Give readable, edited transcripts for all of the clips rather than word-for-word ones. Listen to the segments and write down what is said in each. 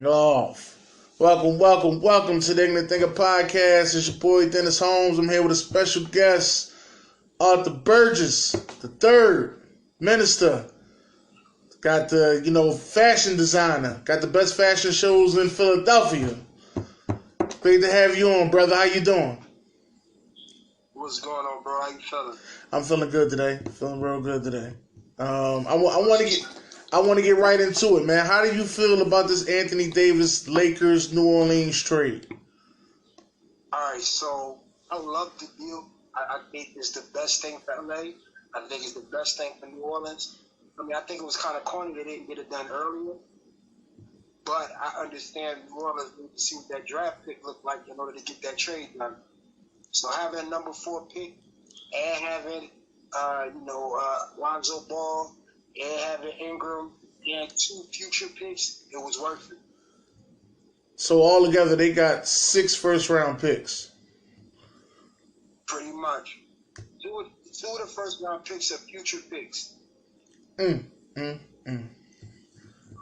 Oh, welcome to the Ignorant Thinker Podcast. It's your boy Dennis Holmes. I'm here with a special guest, Arthur Burgess, the third minister. Got the, fashion designer. Got the best fashion shows in Philadelphia. Great to have you on, brother. How you doing? What's going on, bro? How you feeling? I'm feeling good today. Feeling real good today. I want to get right into it, man. How do you feel about this Anthony Davis Lakers New Orleans trade? All right, so I love the deal. I think it's the best thing for LA. I think it's the best thing for New Orleans. I think it was kind of corny they didn't get it done earlier, but I understand New Orleans need to see what that draft pick looked like in order to get that trade done. So having a number 4 pick and having Lonzo Ball and having Ingram and 2 future picks, it was worth it. So altogether, they got 6 first-round picks. Pretty much. Two of the first-round picks are future picks. And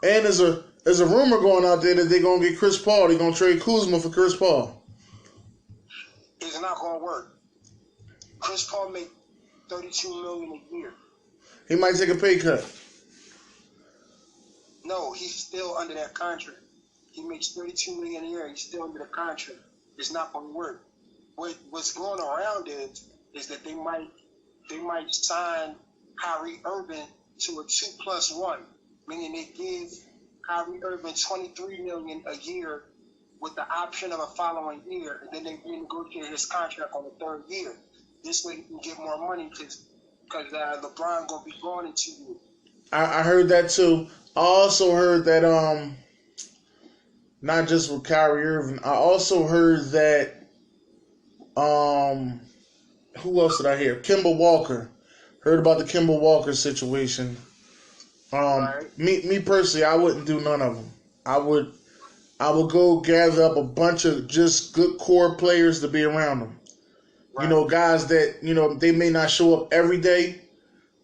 there's a rumor going out there that they're gonna get Chris Paul. They're gonna trade Kuzma for Chris Paul. It's not gonna work. Chris Paul make $32 million a year. He might take a pay cut. No, he's still under that contract. He makes $32 million a year. He's still under the contract. It's not gonna work. What's going around is that they might sign Kyrie Irving to a 2+1, meaning they give Kyrie Irving $23 million a year with the option of a following year, and then they renegotiate his contract on the 3rd year. This way he can get more money because LeBron gonna be going in 2 years. I heard that too. I also heard that not just with Kyrie Irving, I also heard that who else did I hear? Kemba Walker. Heard about the Kemba Walker situation. Right. Me personally, I wouldn't do none of them. I would go gather up a bunch of just good core players to be around them. Right. Guys that, they may not show up every day,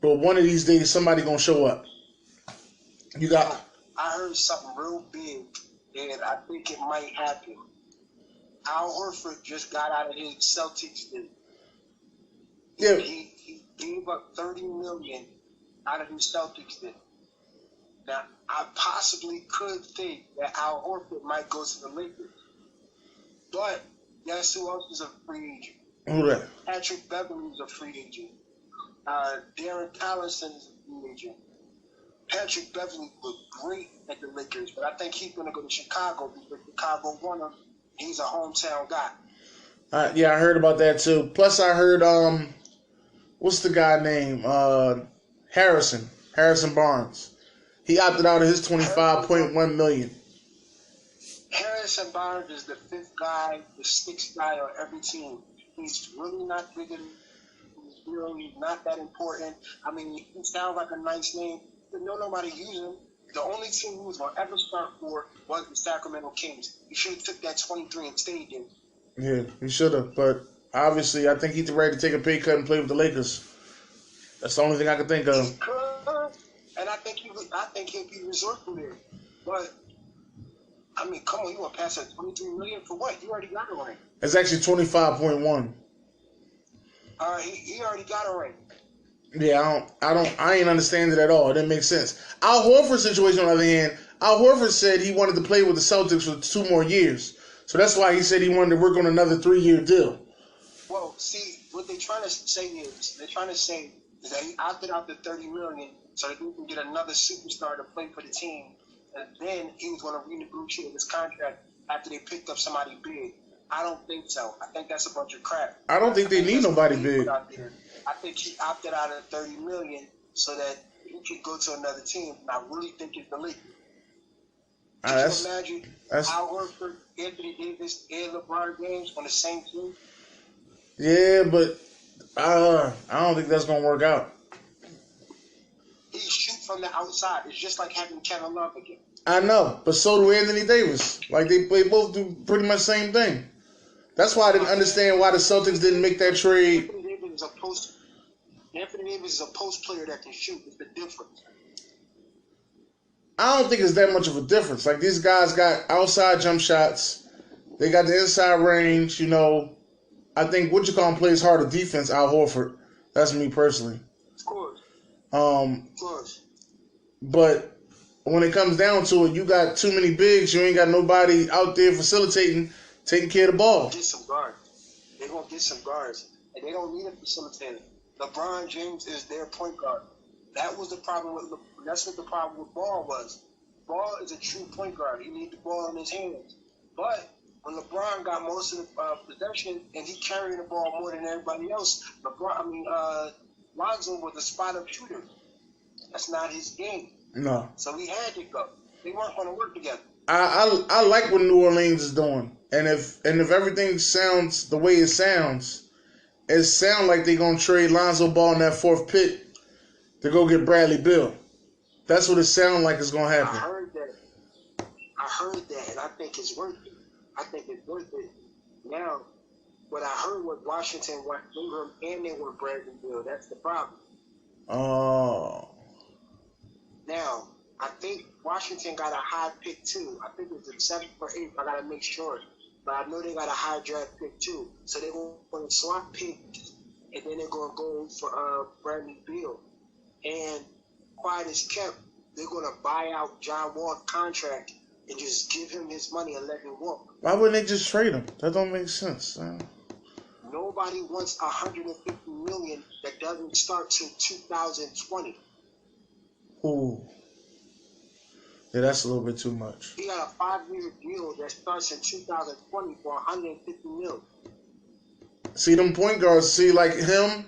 but one of these days somebody gonna show up. I heard something real big, and I think it might happen. Al Horford just got out of his Celtics deal. Yeah. He gave up $30 million out of his Celtics deal. Now, I possibly could think that Al Horford might go to the Lakers. But guess who else is a free agent? Who that? Patrick Beverley is a free agent. Darren Collison is a free agent. Patrick Beverley looked great at the Lakers, but I think he's going to go to Chicago because Chicago won him. He's a hometown guy. Yeah, I heard about that too. Plus, I heard what's the guy name? Harrison Barnes. He opted out of his $25.1 million. Harrison Barnes is the 5th guy, the 6th guy on every team. He's really not bigger. He's really not that important. He sounds like a nice name, but nobody uses him. The only team he was going to ever start for was the Sacramento Kings. He should have took that 23 and stayed there. Yeah, he should have. But obviously, I think he's ready to take a pay cut and play with the Lakers. That's the only thing I can think of. He could, and I think he'll be resourceful there. But come on, you want to pass that $23 million for what? You already got a ring. It's actually 25.1. He already got a ring. Yeah, I ain't understand it at all. It didn't make sense. Al Horford's situation, on the other hand, Al Horford said he wanted to play with the Celtics for 2 more years. So that's why he said he wanted to work on another 3-year deal. Well, see, what they're trying to say is that he opted out the $30 million so that he can get another superstar to play for the team. And then he was going to renegotiate his contract after they picked up somebody big. I don't think so. I think that's a bunch of crap. I don't think they need nobody big. I think he opted out of the $30 million so that he could go to another team. And I really think it's the Lakers. Can you imagine Al Horford, Anthony Davis, and LeBron James on the same team? Yeah, but I don't think that's going to work out. He shoots from the outside. It's just like having Kevin Love again. I know, but so do Anthony Davis. Like, they both do pretty much the same thing. That's why I didn't understand why the Celtics didn't make that trade. Anthony Davis is a post player that can shoot. It's the difference. I don't think it's that much of a difference. Like, these guys got outside jump shots. They got the inside range, you know. I think what you call him plays harder defense, Al Horford. That's me personally. Of course. Of course. But when it comes down to it, you got too many bigs. You ain't got nobody out there facilitating, taking care of the ball. Get some guards. They're going to get some guards. And they don't need a facilitator. LeBron James is their point guard. That was the problem with that's what the problem with Ball was. Ball is a true point guard. He needs the ball in his hands. But when LeBron got most of the possession and he carried the ball more than everybody else, Lonzo was a spot-up shooter. That's not his game. No. So he had to go. They weren't going to work together. I like what New Orleans is doing, and if everything sounds the way it sounds like they're gonna trade Lonzo Ball in that 4th pick to go get Bradley Beal. That's what it sounds like is gonna happen. I heard that, and I think it's worth it. Now, what I heard was Washington want Ingram and they want Bradley Beal. That's the problem. Oh. Now, I think Washington got a high pick too. I think it's a 7th or 8th. I gotta make sure. But I know they got a high draft pick too. So they're going to swap picks, and then they're going to go for Bradley Beal. And quiet as kept, they're going to buy out John Wall's contract and just give him his money and let him walk. Why wouldn't they just trade him? That don't make sense. Nobody wants $150 million that doesn't start till 2020. Ooh. Yeah, that's a little bit too much. He got a 5-year deal that starts in 2020 for $150 million. See, them point guards, like him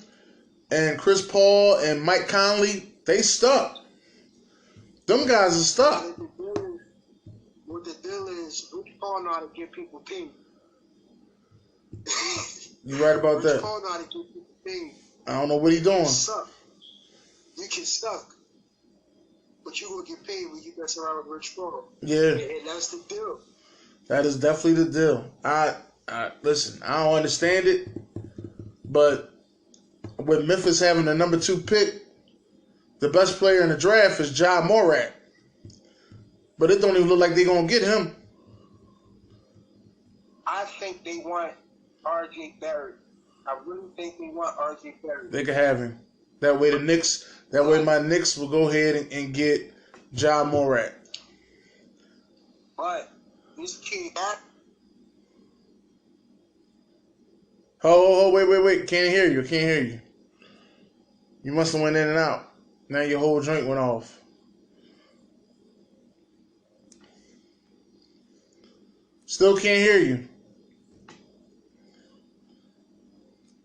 and Chris Paul and Mike Conley, they stuck. Them guys are stuck. What the deal is, Rich Paul know how to get people paid. You right about that. Rich Paul know how to get people paid. I don't know what he's doing. You can suck. But you will get paid when you mess around with Rich Paul. Yeah. And that's the deal. That is definitely the deal. I listen, I don't understand it, but with Memphis having the number 2 pick, the best player in the draft is Ja Morant. But it don't even look like they're going to get him. I think they want R.J. Barrett. I really think they want R.J. Barrett. They can have him. That way my Knicks will go ahead and get Ja Morant. But this kid, Oh, wait. Can't hear you. You must have went in and out. Now your whole joint went off. Still can't hear you.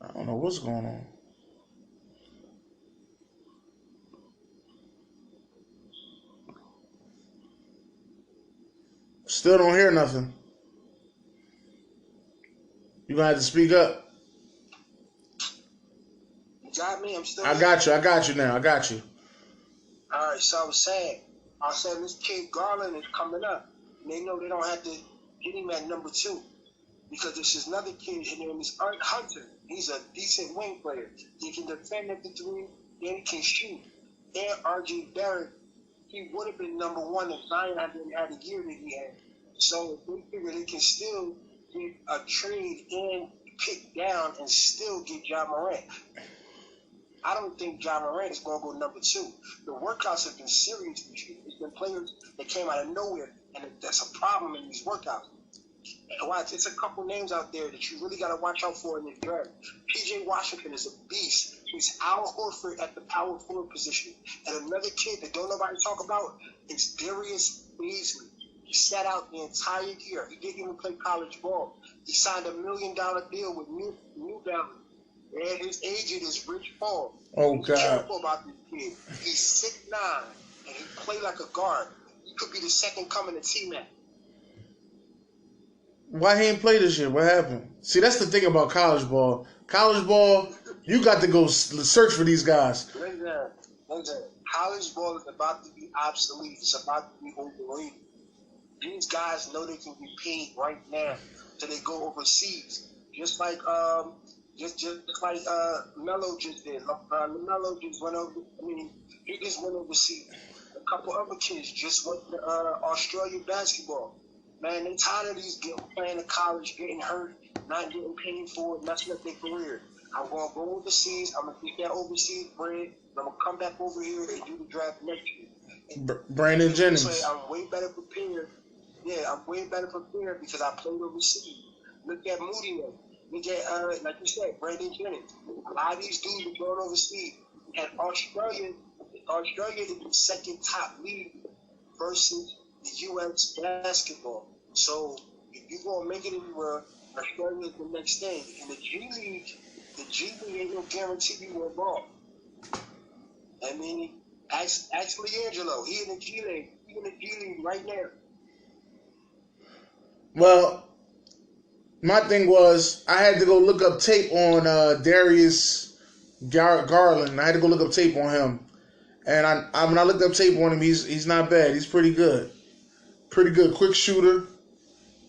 I don't know what's going on. Still don't hear nothing. You're going to have to speak up. You got me? I'm still I got you now. I got you. All right, so I said this kid Garland is coming up. And they know they don't have to get him at number 2. Because there's this another kid, his name is Art Hunter. He's a decent wing player. He can defend at the 3, and he can shoot. And R.J. Barrett, he would have been number 1 if Zion didn't have the year that he had. So they figure they can still get a trade and pick down and still get Ja Morant. I don't think Ja Morant is going to go number 2. The workouts have been serious this year. There's been players that came out of nowhere, and that's a problem in these workouts. And watch, it's a couple names out there that you really got to watch out for in this draft. P.J. Washington is a beast. He's Al Horford at the power forward position. And another kid that don't nobody talk about is Darius Bazley. He sat out the entire year. He didn't even play college ball. He signed $1 million deal with New Balance. And his agent is Rich Paul. Oh, Be God. careful about this kid. He's 6'9", and he play like a guard. He could be the second coming of T-Mac. Why he ain't play this year? What happened? See, that's the thing about college ball. College ball, you got to go search for these guys. Listen. College ball is about to be obsolete. It's about to be overrated. These guys know they can be paid right now, so they go overseas. Just like Melo just did. Melo just went over. He just went overseas a couple other kids just went to Australian basketball. Man, they tired of these playing in college, getting hurt, not getting paid for it, messing up their career. I'm going to go overseas. I'm going to get that overseas bread. And I'm going to come back over here and do the draft next year. Brandon Jennings. So I'm way better prepared. Yeah, I'm way better prepared because I played overseas. Look at Moody now. Look at, like you said, Brandon Jennings. A lot of these dudes are going overseas. And Australia is the second top league versus the U.S. basketball. So if you're going to make it anywhere, Australia is the next thing. And the G League ain't no guarantee you a ball. I mean, ask Leangelo. He in the G League. He in the G League right now. Well, my thing was I had to go look up tape on Darius Garland. I had to go look up tape on him. And when I looked up tape on him, he's not bad. He's pretty good. Pretty good. Quick shooter.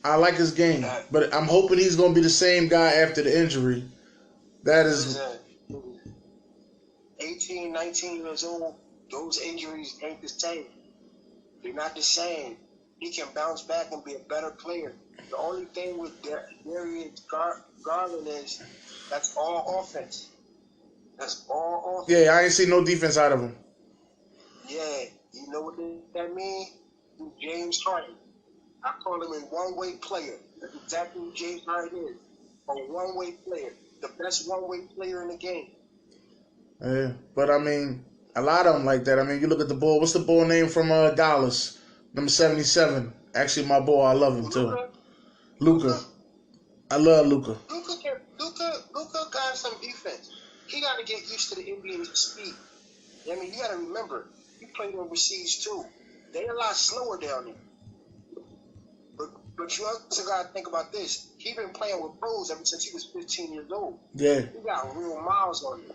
I like his game. But I'm hoping he's going to be the same guy after the injury. That is... 18, 19 years old, those injuries ain't the same. They're not the same. He can bounce back and be a better player. The only thing with Darius Garland is that's all offense. That's all offense. Yeah, I ain't see no defense out of him. Yeah, you know what that means? James Harden. I call him a one-way player. That's exactly what James Harden is. A one-way player. The best one-way player in the game. Yeah, but I mean, a lot of them like that. I mean, you look at the bull. What's the bull name from Dallas? Number 77. Actually, my boy, I love him too. Luka. I love Luka. Luka got some defense. He got to get used to the NBA speed. I mean, you got to remember, he played overseas too. They a lot slower down there. But you also got to think about this. He been playing with pros ever since he was 15 years old. Yeah. He got real miles on him.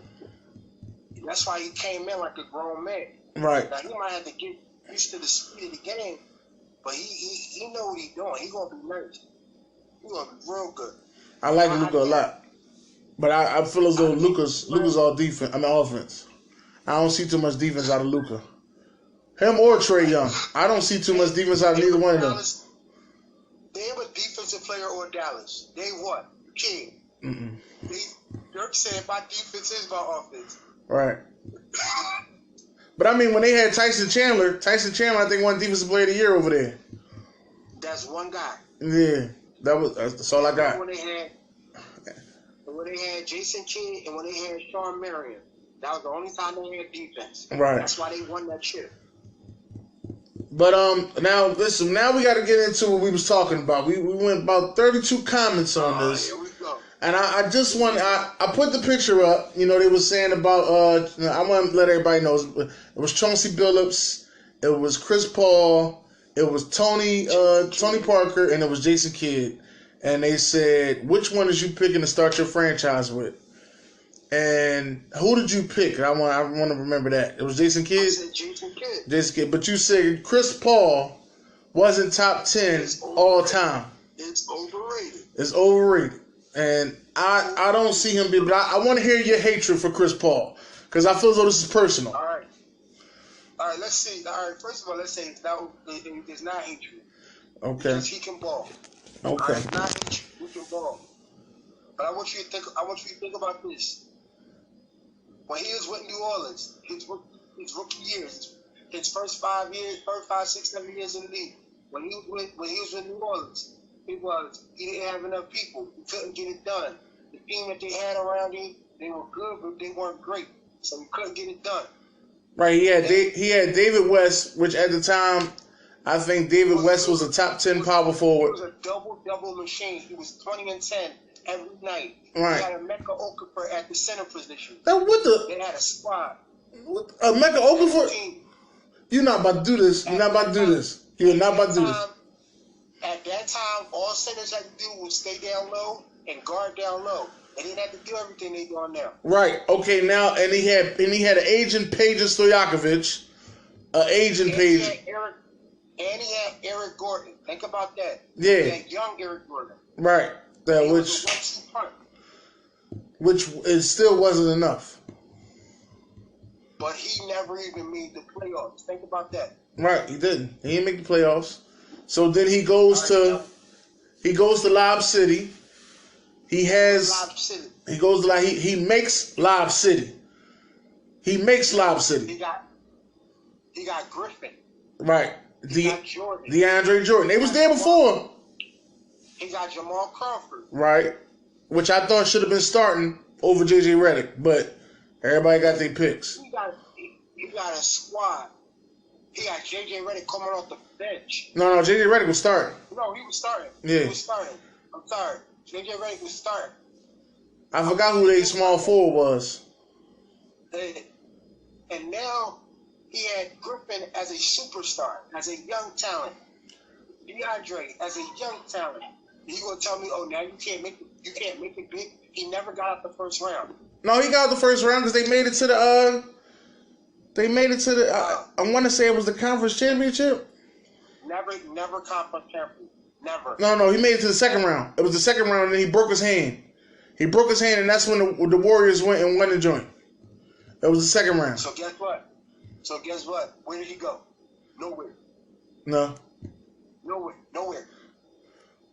That's why he came in like a grown man. Right. Now, he might have to get used to the speed of the game, but he know what he's doing. He's going to be nice. He's going to be real good. I like Luka a lot. But I feel as though Luka's all defense. I mean, offense. I don't see too much defense out of Luka. Him or Trae Young. I don't see too much defense out of neither one of them. They have a defensive player or Dallas. They what? King. Dirk said my defense is my offense. Right. But I mean, when they had Tyson Chandler, I think won Defensive Player of the Year over there. That's one guy. Yeah, that's all I got. When they had Jason Kidd and when they had Sean Marion, that was the only time they had defense. Right. That's why they won that shit. But now listen, now we got to get into what we was talking about. We went about 32 comments on this. Here we go. And I just want I put the picture up. You know, they were saying about I want to let everybody know it was Chauncey Billups, it was Chris Paul, it was Tony Parker, and it was Jason Kidd. And they said, which one is you picking to start your franchise with? And who did you pick? I want to remember that. It was Jason Kidd. I said Jason Kidd. Jason Kidd. But you said Chris Paul wasn't top 10 all time. It's overrated. It's overrated. And I don't see him be, but I want to hear your hatred for Chris Paul because I feel as though this is personal. All right, let's see. All right, first of all, let's say it's not hatred. Okay. Because he can ball. Okay. It's not hatred. He can ball. But I want you to think about this. When he was with New Orleans, his rookie years, his first 5, 6, 7 years in the league, when he was with New Orleans, he didn't have enough people. He couldn't get it done. The team that they had around him, they were good, but they weren't great. So he couldn't get it done. Right. He had David West, which at the time, I think David West was a top 10 power forward. He was a double machine. He was 20 and 10 every night. Right. He had a Mecca Okafor at the center position. Now They had a squad. Mecca Okafor? You're not about to do this. You're not about to do this. You're not about to do this. At that time, all centers had to do was stay down low and guard down low. They didn't have to do everything they doing now. Right. Okay. Now, and he had an agent Peja Stojakovic, And he had Eric Gordon. Think about that. Yeah. He had young Eric Gordon. Right. Which it still wasn't enough. but he never even made the playoffs. Think about that. Right, he didn't. He didn't make the playoffs. So then he goes to Lob City. He makes Lob City. He makes Lob City. He got Griffin. Right. He got Jordan. DeAndre Jordan. They was there before him. He got Jamal Crawford. Right. Which I thought should have been starting over J.J. Redick, but everybody got their picks. He got a squad. He got J.J. Redick coming off the bench. No, J.J. Redick was starting. No, he was starting. Yeah. He was starting. I'm sorry. J.J. Redick was starting. I forgot who their small forward was. And now he had Griffin as a superstar, as a young talent. DeAndre as a young talent. You gonna tell me, oh, now you can't make it big? He never got out the first round. No, he got out the first round because they made it to the. I want to say it was the conference championship. Never conference champion. Never. No, he made it to the second round. It was the second round, and then he broke his hand. And that's when the Warriors went and won the joint. It was the second round. So guess what? Where did he go? Nowhere. No. Nowhere.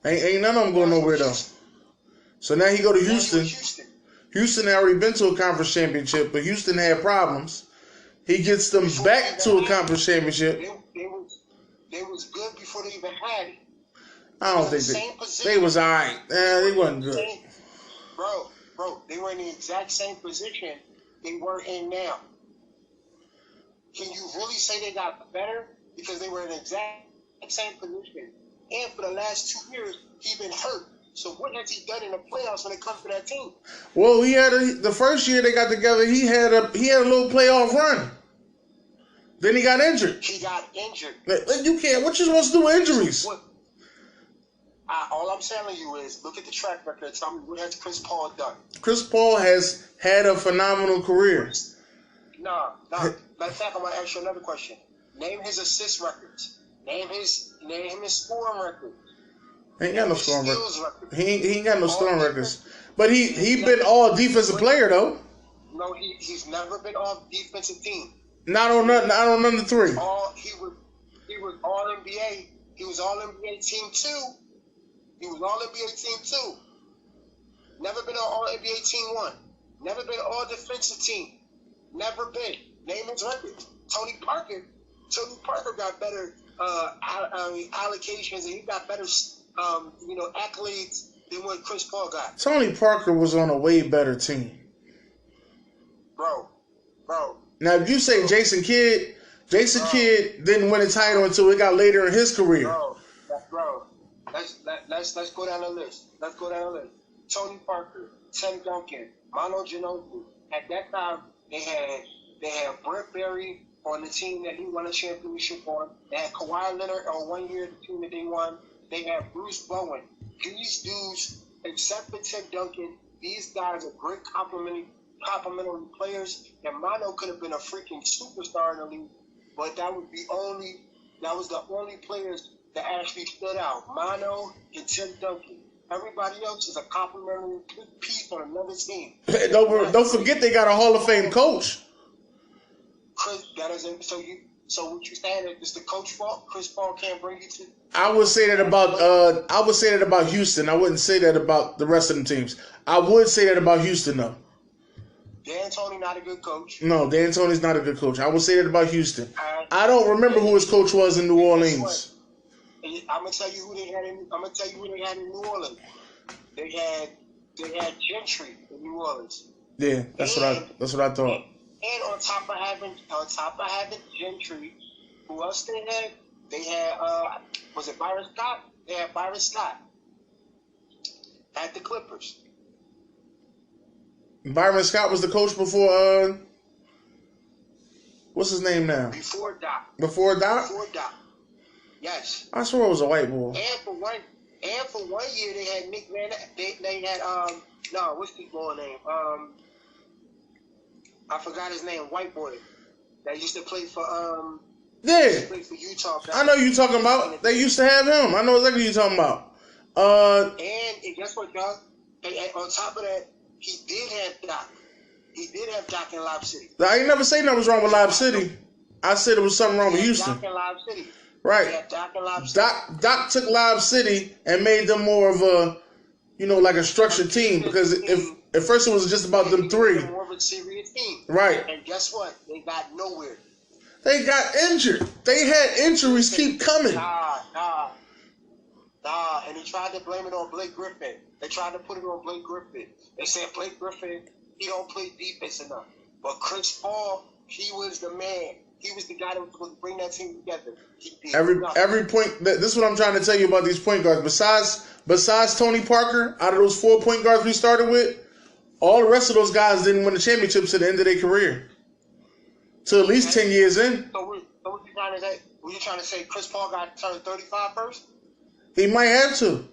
Ain't none of them going nowhere though. So now he go to Houston. Houston had already been to a conference championship, but Houston had problems. He gets them back to a conference championship. They was good before they even had it. I don't think they was all right. They wasn't good. Bro, they were in the exact same position they were in now. Can you really say they got better? Because they were in the exact same position. And for the last 2 years, he's been hurt. So what has he done in the playoffs when it comes to that team? Well, the first year they got together, he had a little playoff run. Then he got injured. You can't. What you supposed to do with injuries? All I'm telling you is look at the track record. Tell me what has Chris Paul done. Chris Paul has had a phenomenal career. No. Matter of fact, I'm gonna ask you another question. Name his assist records. Name his scoring records. He ain't got no scoring records. He ain't got no scoring records. But he been all defensive player though. No, he's never been all defensive team. Not on number 3. He was all NBA. He was all NBA team 2. Never been on all NBA team 1. Never been all defensive team. Never been. Name his records. Tony Parker got better allocations and he got better accolades than what Chris Paul got. Tony Parker was on a way better team. Bro. Now, if you say Jason Kidd didn't win a title until it got later in his career. Bro. Let's go down the list. Tony Parker, Tim Duncan, Manu Ginobili. At that time, they had Brett Berry on the team that he won a championship on. They had Kawhi Leonard on 1 year, the team that they won. They had Bruce Bowen. These dudes, except for Tim Duncan, these guys are great complementary players. And Manu could have been a freaking superstar in the league, but that was the only players that actually stood out. Manu and Tim Duncan. Everybody else is a complimentary piece on another team. Don't forget they got a Hall of Fame coach. So what you saying is the coach fault? Chris Paul can't bring you to. I would say that about Houston. I wouldn't say that about the rest of the teams. I would say that about Houston though. D'Antoni not a good coach. No, D'Antoni's not a good coach. I would say that about Houston. I don't remember who his coach was in New Orleans. I'm gonna tell you who they had in New Orleans. They had Gentry in New Orleans. Yeah, that's what I thought. And on top of having Gentry, who else they had? They had was it Byron Scott? They had Byron Scott at the Clippers. Byron Scott was the coach before what's his name now? Before Doc. Before Doc? Yes. I swear it was a white boy. And for one year they had Nick Van. They had what's his boy name? I forgot his name. White boy that used to play for play for Utah. I know you talking about. They used to have him. I know exactly what you talking about. And guess what, y'all? And on top of that, he did have Doc. He did have Doc in Lob City. I ain't never say nothing was wrong with Lob City. I said there was something wrong with Houston. Doc in Lob City. Right. He had Doc in Lob City. Doc took Lob City and made them more of a, like a structured team. Because if at first it was just about them three. More of a serious team. Right. And guess what? They got nowhere. They got injured. They had injuries keep coming. Nah. And he tried to blame it on Blake Griffin. They tried to put it on Blake Griffin. They said Blake Griffin, he don't play defense enough. But Chris Paul, he was the man. He was the guy that was going to bring that team together. Every point. This is what I'm trying to tell you about these point guards. Besides Tony Parker, out of those 4 point guards we started with, all the rest of those guys didn't win the championships at the end of their career. So at least 10 years in. So what you trying to say? Were you trying to say Chris Paul got to turn 35 first? He might have to.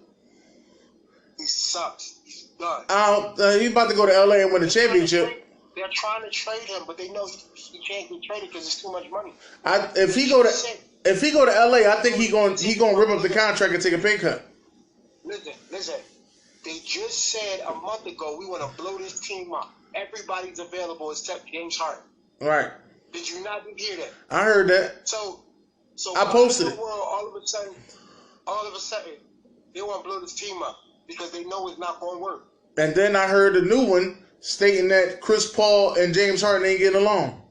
He sucks. He's done. He's about to go to LA and win a championship. They're trying to trade him, but they know he can't get traded because it's too much money. If he go to LA, I think he gonna rip up the contract and take a pay cut. Listen. They just said a month ago we want to blow this team up. Everybody's available except James Harden. Right. Did you not hear that? I heard that. So I posted it. All of a sudden, they want to blow this team up because they know it's not going to work. And then I heard a new one stating that Chris Paul and James Harden ain't getting along.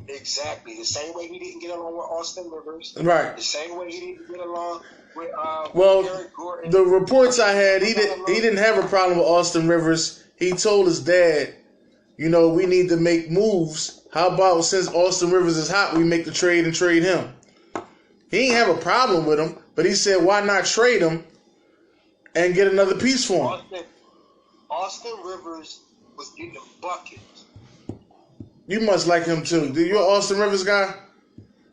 Exactly. The same way he didn't get along with Austin Rivers. Right. The same way he didn't get along with Eric Gordon. The reports I had, he didn't have a problem with Austin Rivers. He told his dad, we need to make moves. How about since Austin Rivers is hot, we make the trade and trade him? He ain't have a problem with him, but he said, why not trade him and get another piece for him? Austin Rivers was getting buckets. You must like him too. You're an Austin Rivers guy?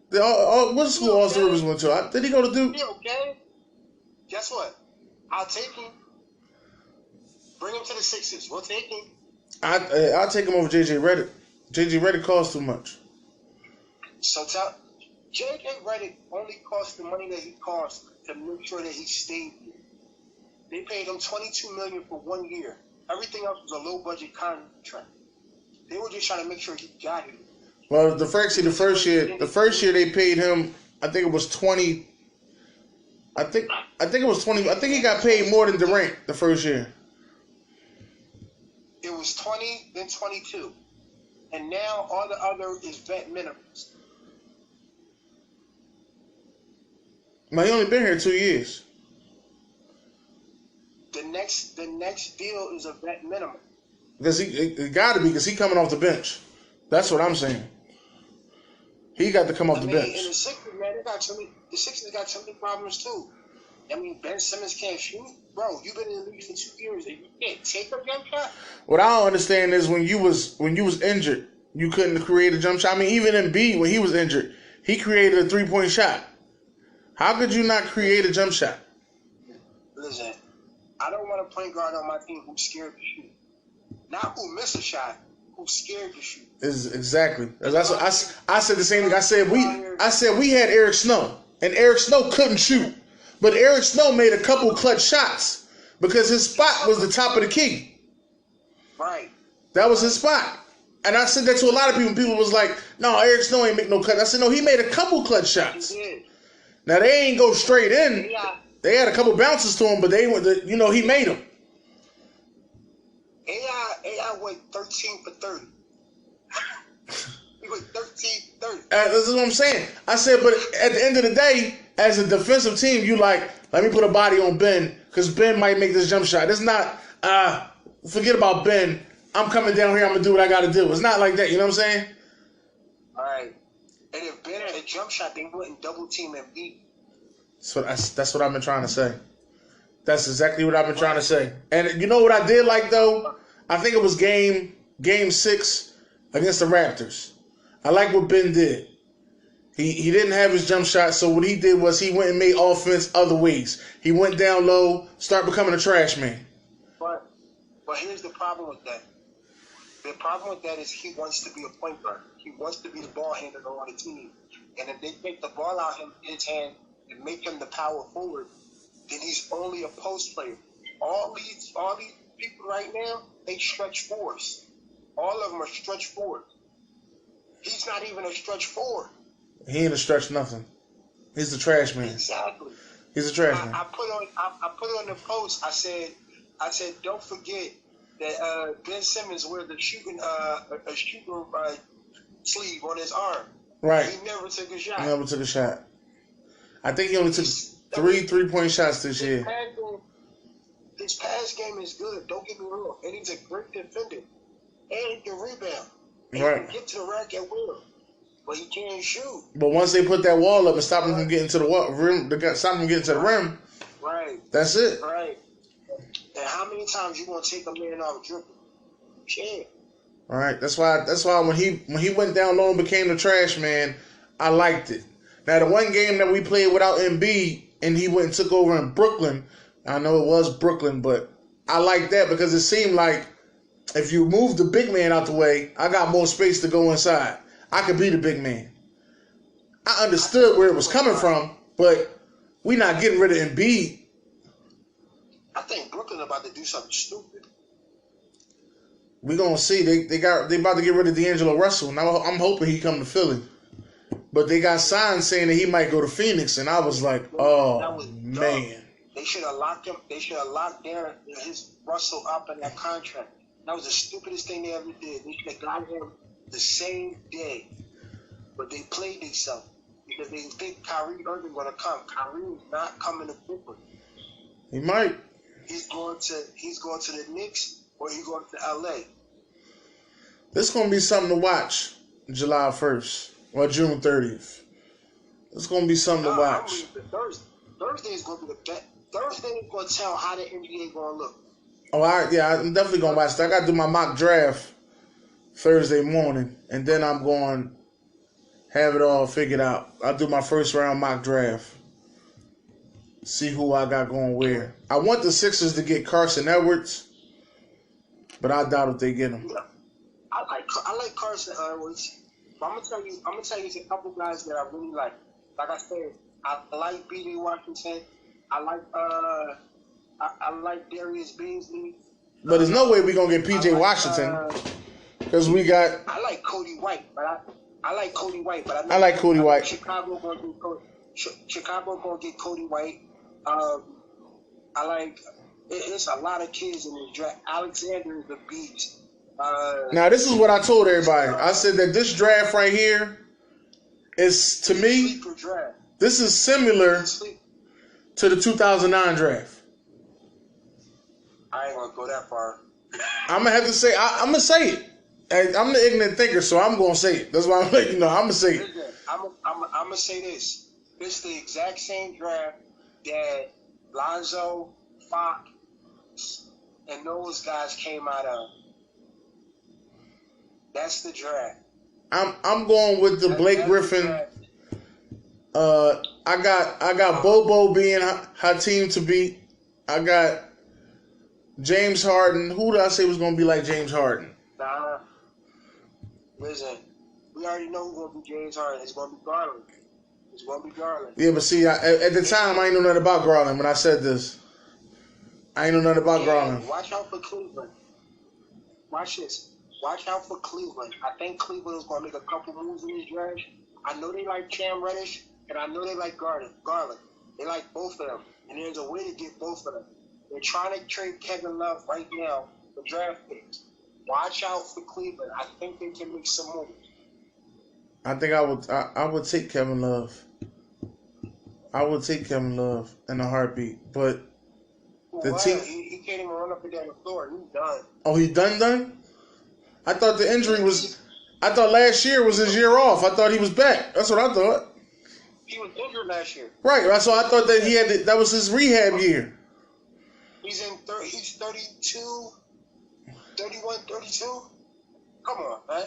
What school Austin Rivers went to? Did he go to Duke? Yeah, okay. Guess what? I'll take him. Bring him to the Sixers. We'll take him. I'll take him over J.J. Redick. J.J. Redick costs too much. So J.J. Redick only cost the money that he cost to make sure that he stayed here. They paid him $22 million for 1 year. Everything else was a low budget contract. They were just trying to make sure he got here. Well, the first year they paid him, I think it was 20. I think it was 20. I think he got paid more than Durant the first year. It was 20, then 22. And now all the other is vet minimums. Now, he only been here 2 years. The next deal is a vet minimum. Because he got to be, because he coming off the bench. That's what I'm saying. He got to come off the bench. And the Sixers, man, the Sixers got so many problems too. Ben Simmons can't shoot. Bro, you've been in the league for 2 years and you can't take a jump shot? What I don't understand is when you was injured, you couldn't create a jump shot. Even Embiid, when he was injured, he created a 3-point shot. How could you not create a jump shot? Listen, I don't want a point guard on my team who's scared to shoot. Not who miss a shot, who's scared to shoot. Exactly. That's what I said the same thing. I said we had Eric Snow, and Eric Snow couldn't shoot. But Eric Snow made a couple clutch shots because his spot was the top of the key. Right. That was his spot. And I said that to a lot of people. People was like, no, Eric Snow ain't make no clutch. I said, no, he made a couple clutch shots. He did. Now, they ain't go straight in. Yeah. They had a couple bounces to him, but he made them. AI went 13 for 30. He went 13 30. This is what I'm saying. I said, but at the end of the day, as a defensive team, you let me put a body on Ben, because Ben might make this jump shot. It's not, forget about Ben. I'm coming down here, I'm going to do what I got to do. It's not like that, you know what I'm saying? All right. And if Ben had a jump shot, they wouldn't double team Embiid. That's what I've been trying to say. That's exactly what I've been trying to say. And you know what I did like, though? I think it was game 6 against the Raptors. I like what Ben did. He didn't have his jump shot, so what he did was he went and made offense other ways. He went down low, started becoming a trash man. But here's the problem with that. The problem with that is he wants to be a point guard. He wants to be the ball handler on the team. And if they take the ball out of his hand and make him the power forward, then he's only a post player. All these people right now, they stretch fours. All of them are stretch forward. He's not even a stretch forward. He ain't a stretch nothing. He's the trash man. Exactly. He's a trash man. I put on the post. I said, don't forget that Ben Simmons wears a shooting sleeve on his arm. Right. He never took a shot. Never took a shot. I think he only took three-point shots this year. His pass game is good. Don't get me wrong. And he's a great defender. And he can rebound. And right. He can get to the rack at will. But he can't shoot. But once they put that wall up and stop him from getting to the rim, stop him from getting to the rim. Right. That's it. Right. And how many times you gonna take a man off dribble? Shit. All right. That's why when he went down low and became the trash man, I liked it. Now the one game that we played without Embiid and he went and took over in Brooklyn, I know it was Brooklyn, but I liked that because it seemed like if you move the big man out the way, I got more space to go inside. I could be the big man. I understood where it was coming from, but we not getting rid of Embiid. I think Brooklyn about to do something stupid. We gonna see. They about to get rid of D'Angelo Russell. Now I'm hoping he come to Philly, but they got signs saying that he might go to Phoenix, and I was like, oh man. They should have locked him. They should have locked his Russell up in that contract. That was the stupidest thing they ever did. They should have got him the same day, but they played themselves because they think Kyrie Irving gonna come. Kyrie is not coming to Brooklyn. He might. He's going to the Knicks or he's going to LA. This is gonna be something to watch. July 1st or June 30th. It's gonna be something to watch. Thursday is gonna be the best. Thursday is gonna tell how the NBA gonna look. Oh, I'm definitely gonna watch that. I gotta do my mock draft Thursday morning, and then I'm going to have it all figured out. I'll do my first round mock draft. See who I got going where. I want the Sixers to get Carson Edwards, but I doubt if they get him. Yeah. I like Carson Edwards, but I'm gonna tell you a couple guys that I really like. Like I said, I like B.J. Washington. I like Darius Beasley. But there's no way we're gonna get P.J. Washington. Because we got. I like Cody White, but I like Cody White, but I like Cody White. Chicago gonna get Cody White. I like. It's a lot of kids in this draft. Alexander is a beast. Now this is what I told everybody. I said that this draft right here is to me. This is similar to the 2009 draft. I ain't gonna go that far. I'm gonna have to say. I'm gonna say it. I'm the ignorant thinker, so I'm gonna say it. That's why I'm like, I'm gonna say it. I'm gonna say this. This is the exact same draft that Lonzo, Fox, and those guys came out of. That's the draft. I'm going with the Blake Griffin. I got Bobo being Hakeem to beat. I got James Harden. Who did I say was gonna be like James Harden? Nah. Listen, we already know who's going to be James Harden. It's going to be Garland. Yeah, but see, at the time, I ain't know nothing about Garland when I said this. I ain't know nothing about Garland. Watch out for Cleveland. Watch this. Watch out for Cleveland. I think Cleveland is going to make a couple moves in this draft. I know they like Cam Reddish, and I know they like Garland. They like both of them, and there's a way to get both of them. They're trying to trade Kevin Love right now for draft picks. Watch out for Cleveland. I think they can make some moves. I think I would take Kevin Love. I would take Kevin Love in a heartbeat, but the team he can't even run up and down the floor. He's done. Oh, he done? I thought the injury was. I thought last year was his year off. I thought he was back. That's what I thought. He was injured last year. Right. So I thought that he had that was his rehab year. He's 32. 31, 32? Come on, man.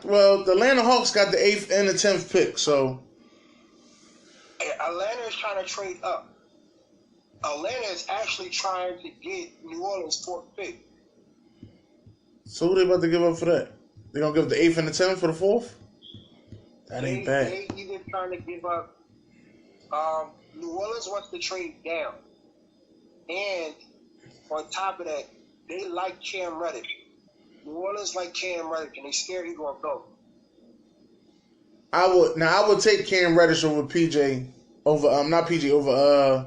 Well, the Atlanta Hawks got the 8th and the 10th pick, so. Atlanta is trying to trade up. Atlanta is actually trying to get New Orleans' 4th pick. So who they about to give up for that? They gonna give the 8th and the 10th for the 4th? That ain't bad. They either trying to give up. New Orleans wants to trade down, and on top of that, they like Cam Reddish. New Orleans like Cam Reddish, and they scared he gonna go. I would take Cam Reddish over PJ over not PJ over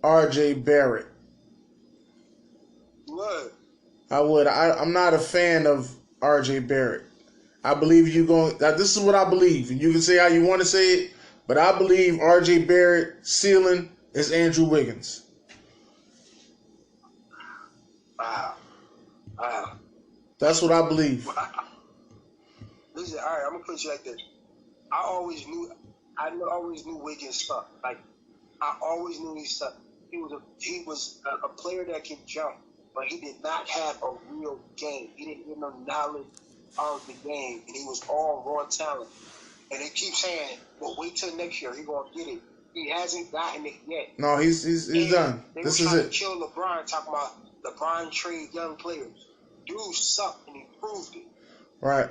RJ Barrett. What? I would. I'm not a fan of RJ Barrett. I believe you going. This is what I believe, and you can say how you want to say it, but I believe RJ Barrett ceiling is Andrew Wiggins. Wow. That's what I believe. Listen, all right, I'm gonna put you like this. I always knew Wiggins sucked. Like, I always knew he sucked. He was a player that can jump, but he did not have a real game. He didn't have no knowledge of the game, and he was all raw talent. And they keep saying, "Well, wait till next year. He gonna get it." He hasn't gotten it yet. No, he's done. This is it. They were trying to kill LeBron, talking about LeBron trade young players. Dude sucked, and he proved it. Right.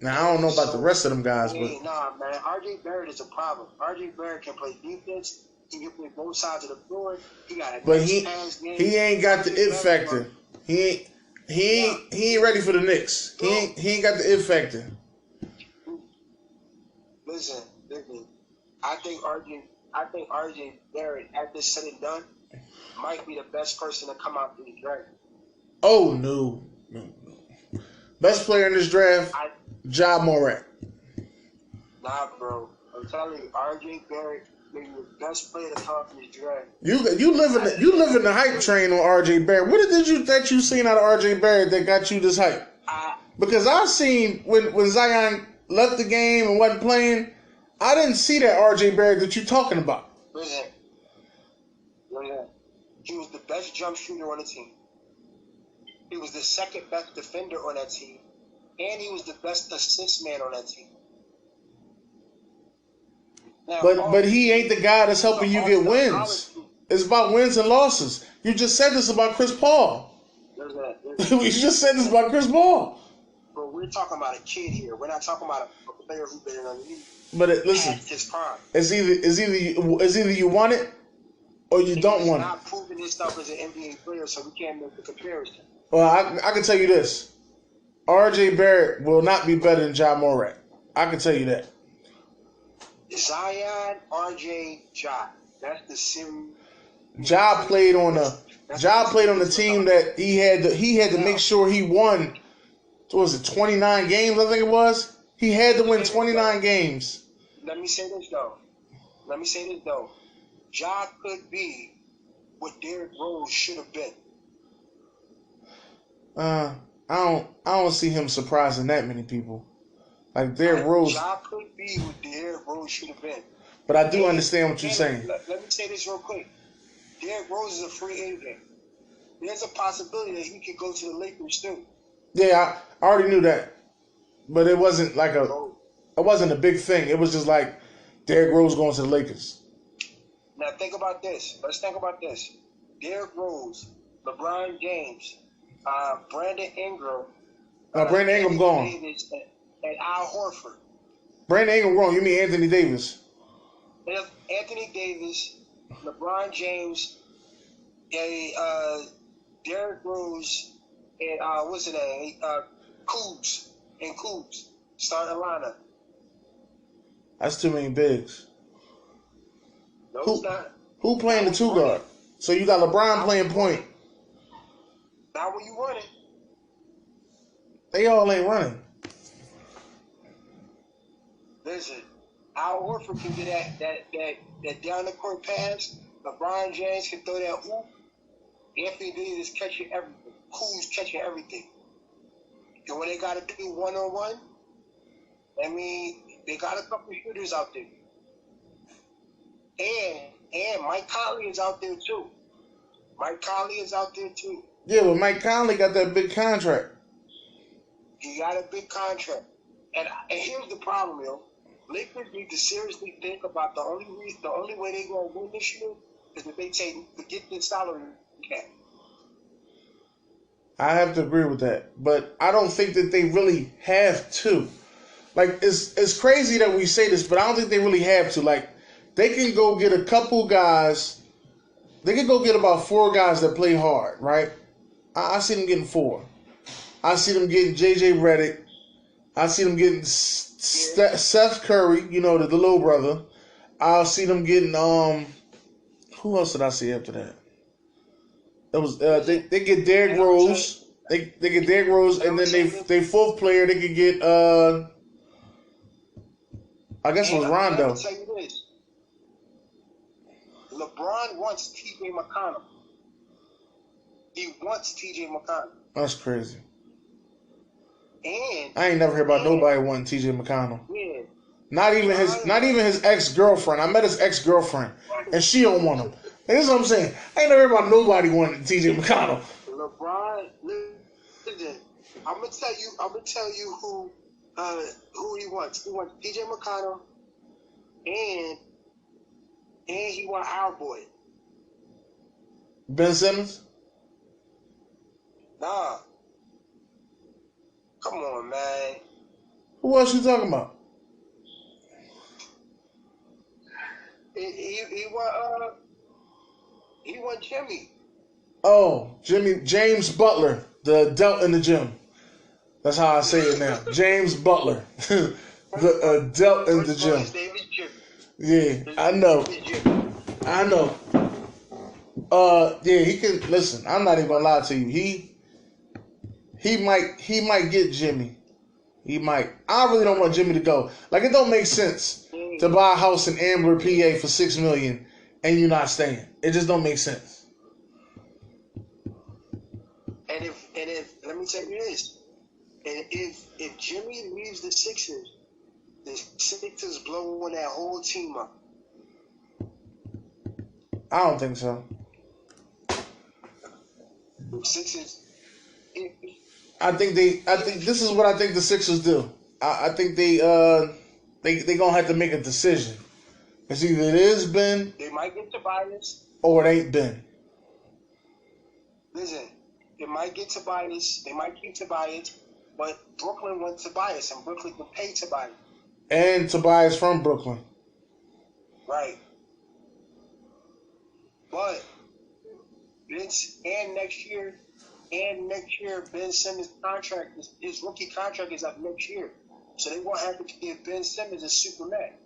Now, I don't know about the rest of them guys, but... Nah, man. R.J. Barrett is a problem. R.J. Barrett can play defense. He can play both sides of the floor. He got a pass game. He ain't got the it factor. He ain't ready for the Knicks. He ain't got the it factor. Listen. I think R.J. Barrett, at this said and done, might be the best person to come out in the draft. Oh, no. Best player in this draft, Ja Morant. Nah, bro. I'm telling you, R.J. Barrett may be the best player to come out in this draft. You live in the hype train on R.J. Barrett. What did you seen out of R.J. Barrett that got you this hype? Because I seen when Zion left the game and wasn't playing, I didn't see that R.J. Barrett that you talking about. Listen. He was the best jump shooter on the team. He was the second best defender on that team. And he was the best assist man on that team. Now, but he ain't the guy that's helping you get wins. It's about wins and losses. You just said this about Chris Paul. You just said this about Chris Paul. But we're talking about a kid here. We're not talking about a player who's been in the league. But listen, his prime. It's either you want it or you don't want it. He's not proving his stuff as an NBA player, so we can't make the comparison. Well, I can tell you this. R.J. Barrett will not be better than Ja Morant. I can tell you that. Zion, R.J., Ja. That's the series. Ja played on the team that he had to make sure he won. What was it, 29 games, I think it was? He had to win 29 games. Let me say this, though. Ja could be what Derrick Rose should have been. I don't see him surprising that many people. Like Derrick Rose. Ja could be what Derrick Rose should have been. But I do understand what you're saying. Let me say this real quick. Derrick Rose is a free agent. There's a possibility that he could go to the Lakers too. Yeah, I already knew that. But it wasn't a big thing. It was just like Derrick Rose going to the Lakers. Now think about this. Let's think about this. Derrick Rose, LeBron James, Brandon Ingram. Brandon Ingram gone. Davis, and Al Horford. Brandon Ingram gone. You mean Anthony Davis? Anthony Davis, LeBron James, Derrick Rose, and what's his name? Kuz. Starting lineup. That's too many bigs. No, it's not. Who playing the two guard? So you got LeBron playing point. Not when you run it. They all ain't running. Listen, Al Horford can get that down the court pass. LeBron James can throw that hoop. Anthony Davis catching everything. Kuz catching everything. And when they got to do one-on-one, I mean, they got a couple shooters out there. And Mike Conley is out there too. Yeah, but Mike Conley got that big contract. He got a big contract. And here's the problem, yo. Lakers need to seriously think about the only way they're going to win this year is if they say, forget this salary cap. I have to agree with that. But I don't think that they really have to. Like, it's crazy that we say this, but I don't think they really have to. Like, they can go get a couple guys. They can go get about 4 guys that play hard, right? I see them getting 4. I see them getting J.J. Redick. I see them getting Seth Curry, you know, the little brother. I'll see them getting who else did I see after that? That was they get Derrick Rose. They get Derrick Rose, and then they fourth player they could get I guess it was Rondo. Let me tell you this. LeBron wants T.J. McConnell. He wants T.J. McConnell. That's crazy. And I ain't never heard about nobody wanting T.J. McConnell. Yeah. Not even his ex-girlfriend. I met his ex-girlfriend, and she don't want him. And this is what I'm saying. I ain't never heard about nobody wanting T.J. McConnell. LeBron, listen. I'm gonna tell you who he wants. He wants T.J. McConnell, and he wants our boy. Ben Simmons? Nah. Come on, man. Who else you talking about? He want Jimmy. Oh, James Butler, the adult in the gym. That's how I say it now. James Butler, the adult in the gym. His name is Jimmy. Yeah, I know. Yeah, he can listen. I'm not even gonna lie to you. He might get Jimmy. He might. I really don't want Jimmy to go. Like, it don't make sense to buy a house in Ambler, PA for $6 million and you're not staying. It just don't make sense. And if let me tell you this, and if Jimmy leaves the Sixers blowing that whole team up. I don't think so. Sixers. I think this is what I think the Sixers do. I think they gonna have to make a decision. It's either it is Ben. They might get Tobias. Or it ain't Ben. Listen, they might get Tobias. They might keep Tobias, but Brooklyn wants Tobias, and Brooklyn can pay Tobias. And Tobias from Brooklyn. Right. But next year, Ben Simmons' contract, his rookie contract is up next year. So they won't have to give Ben Simmons a Superman.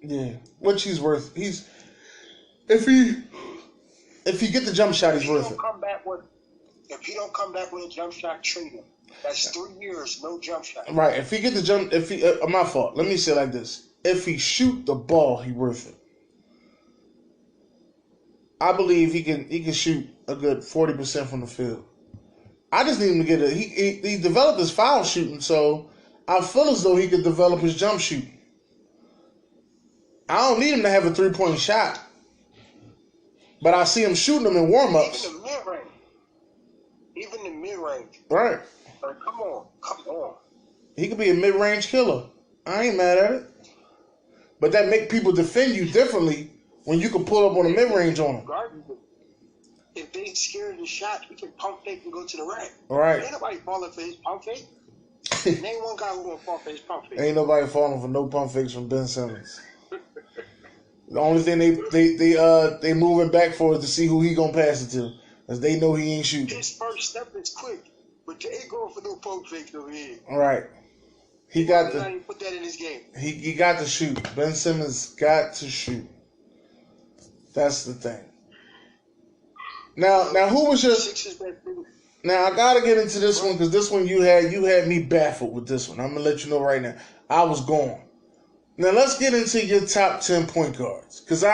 Yeah, which he's worth. If he get the jump shot, he's worth it. If he don't come back with a jump shot, trade him. That's 3 years, no jump shot. Right. If he get the jump, my fault. Let me say it like this: if he shoot the ball, he worth it. I believe he can shoot a good 40% from the field. I just need him to get he developed his foul shooting, so I feel as though he could develop his jump shooting. I don't need him to have a 3-point shot, but I see him shooting them in warm-ups. Even the mid-range. Right. Like, come on. He could be a mid-range killer. I ain't mad at it. But that make people defend you differently when you can pull up on a mid-range on them. If they scared of the shot, he can pump fake and go to the rack. Right. Ain't nobody falling for his pump fake. Name one guy who gonna fall for his pump fake. Ain't nobody falling for no pump fakes from Ben Simmons. The only thing they moving back for is to see who he gonna pass it to, cause they know he ain't shooting. His first step is quick, but they ain't going for no pump fakes over here. Right. He got to put that in his game. He got to shoot. Ben Simmons got to shoot. That's the thing. Now who was your? Now I gotta get into this one because this one you had me baffled with this one. I'm gonna let you know right now. I was gone. Now let's get into your top 10 point guards, because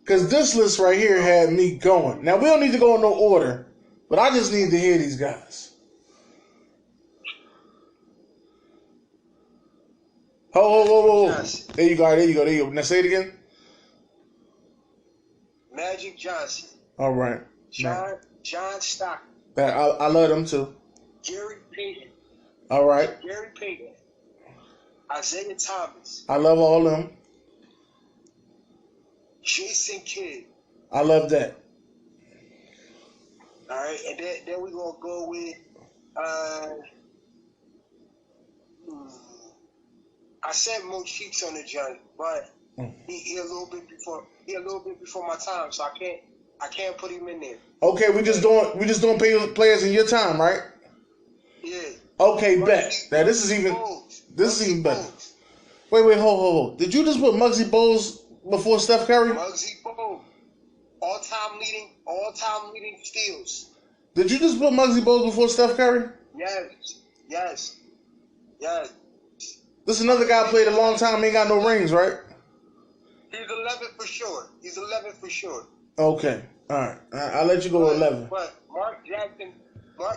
because this list right here had me going. Now we don't need to go in no order, but I just need to hear these guys. Whoa. There you go. Now say it again. Magic Johnson. All right. John Stockton. I love them too. Gary Payton. All right. Gary Payton. Isaiah Thomas. I love all them. Jason Kidd. I love that. All right, and then we're gonna go with I said Mo Cheeks on the journey, but he a little bit before my time, so I can't I can't put him in there. Okay, we just doing players in your time, right? Yeah. Okay, bet. Now this is even better. Wait, hold. Did you just put Muggsy Bogues before Steph Curry? Muggsy Bogues, all-time leading steals. Did you just put Muggsy Bogues before Steph Curry? Yes. This is another guy played a long time, ain't got no rings, right? He's 11 for sure. Okay, all right. I'll let you go 11. But Mark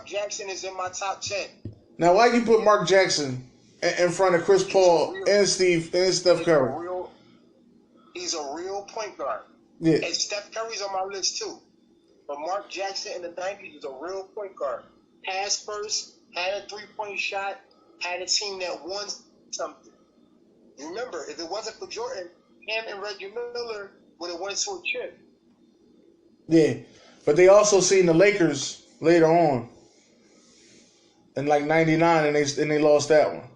Jackson is in my top 10. Now, why you put Mark Jackson in front of Chris Paul and Steph Curry? He's a real point guard. Yeah. And Steph Curry's on my list too. But Mark Jackson in the 90s was a real point guard. Passed first, had a three-point shot, had a team that won something. Remember, if it wasn't for Jordan, him and Reggie Miller would have went to a chip. Yeah, but they also seen the Lakers later on in like '99, and they lost that one.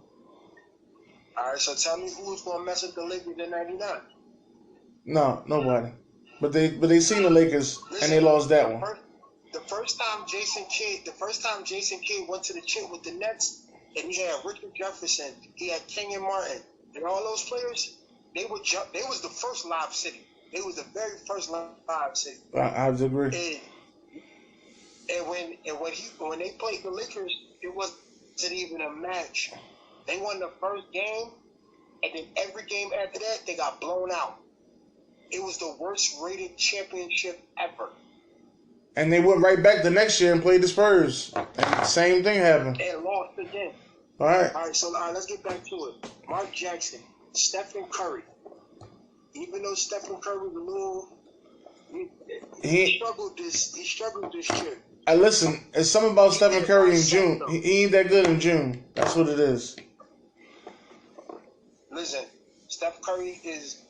All right, so tell me who's gonna mess with the Lakers in '99? No, nobody. But they seen the Lakers. Listen, and they lost that one. The first time Jason Kidd went to the chip with the Nets, and he had Richard Jefferson, he had Kenyon Martin, and all those players, they was the first live city. They was the very first live city. I agree. And when they played the Lakers, it wasn't even a match. They won the first game, and then every game after that, they got blown out. It was the worst rated championship ever. And they went right back the next year and played the Spurs. And the same thing happened. And lost again. All right, let's get back to it. Mark Jackson, Stephen Curry. Even though Stephen Curry was a little, he struggled this year. Listen, it's something about Stephen Curry in June. He ain't that good in June. That's what it is. Listen, Steph Curry is,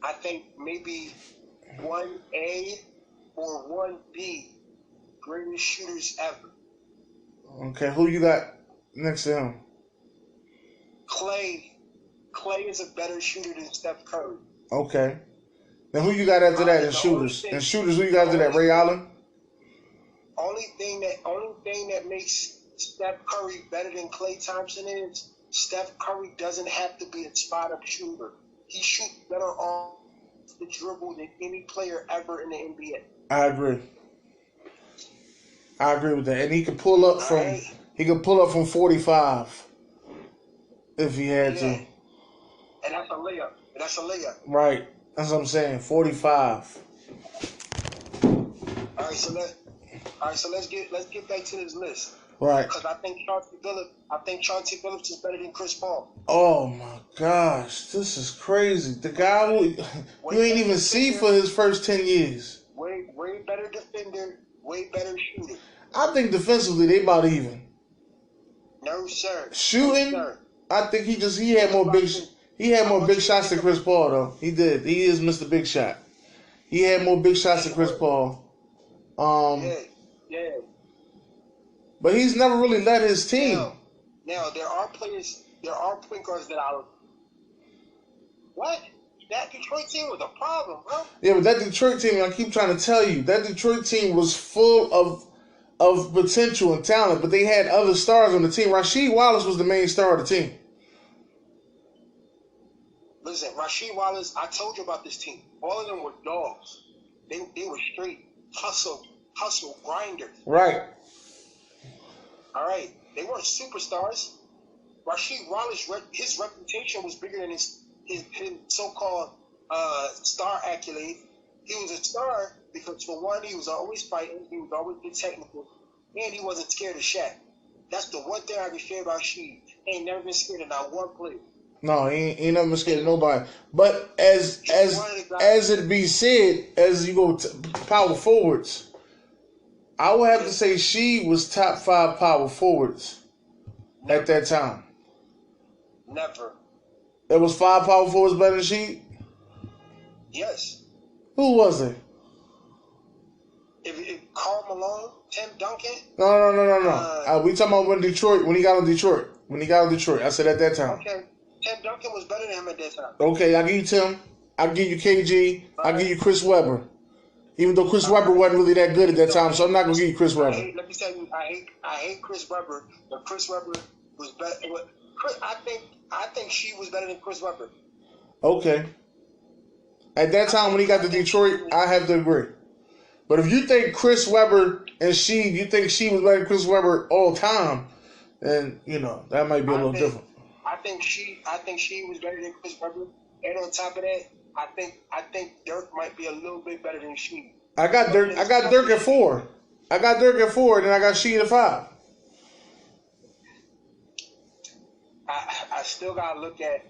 I think, maybe 1A or 1B greatest shooters ever. Okay, who you got next to him? Clay is a better shooter than Steph Curry. Okay. Then who you got after that in shooters? And shooters, who you got after that? Ray Allen? Only thing that makes Steph Curry better than Klay Thompson is Steph Curry doesn't have to be a spot-up shooter. He shoots better off the dribble than any player ever in the NBA. I agree with that. And he could pull up from 45 if he had to. And that's a layup. Right. That's what I'm saying. 45. All right, so let's get back to this list. Right. Because I think Chauncey Billups is better than Chris Paul. Oh my gosh, this is crazy. The guy who you ain't even see for his first 10 years. Way better defender, way better shooter. I think defensively they about even. No sir. Shooting, no, sir. I think he had more big shots than Chris Paul though. He did. He is Mr. Big Shot. He had more big shots than Chris Paul. Yeah. But he's never really led his team. Now there are point guards that what? That Detroit team was a problem, bro. Yeah, but that Detroit team, I keep trying to tell you, that Detroit team was full of potential and talent, but they had other stars on the team. Rasheed Wallace was the main star of the team. Listen, Rasheed Wallace, I told you about this team. All of them were dogs. They were straight hustle grinders. Right. All right. They weren't superstars. Rasheed Wallace, his reputation was bigger than his so-called star accolade. He was a star because, for one, he was always fighting. He was always good technical. And he wasn't scared of Shaq. That's the one thing I can say about Sheed. He ain't never been scared of not one player. No, he ain't never been scared of nobody. But as it be said, as you go to power forwards, I would have to say Sheed was top 5 power forwards at that time. Never. There was 5 power forwards better than Sheed? Yes. Who was it? If Karl Malone, Tim Duncan. No. We talking about when he got on Detroit. When he got on Detroit, I said at that time. Okay. Tim Duncan was better than him at that time. Okay, I give you Tim. I give you KG. I give you Chris Webber. Even though Chris Webber wasn't really that good at that time, so I'm not gonna give you Chris Webber. Let me tell you, I hate Chris Webber, but Chris Webber was better. I think she was better than Chris Webber. Okay. At that time when he got to Detroit, I have to agree. But if you think Chris Webber and you think she was better than Chris Webber all time, then that might be a little different. I think she was better than Chris Webber, and on top of that, I think Dirk might be a little bit better than she. I got Dirk at 4. I got Dirk at 4, and then I got she at 5. I still gotta look at.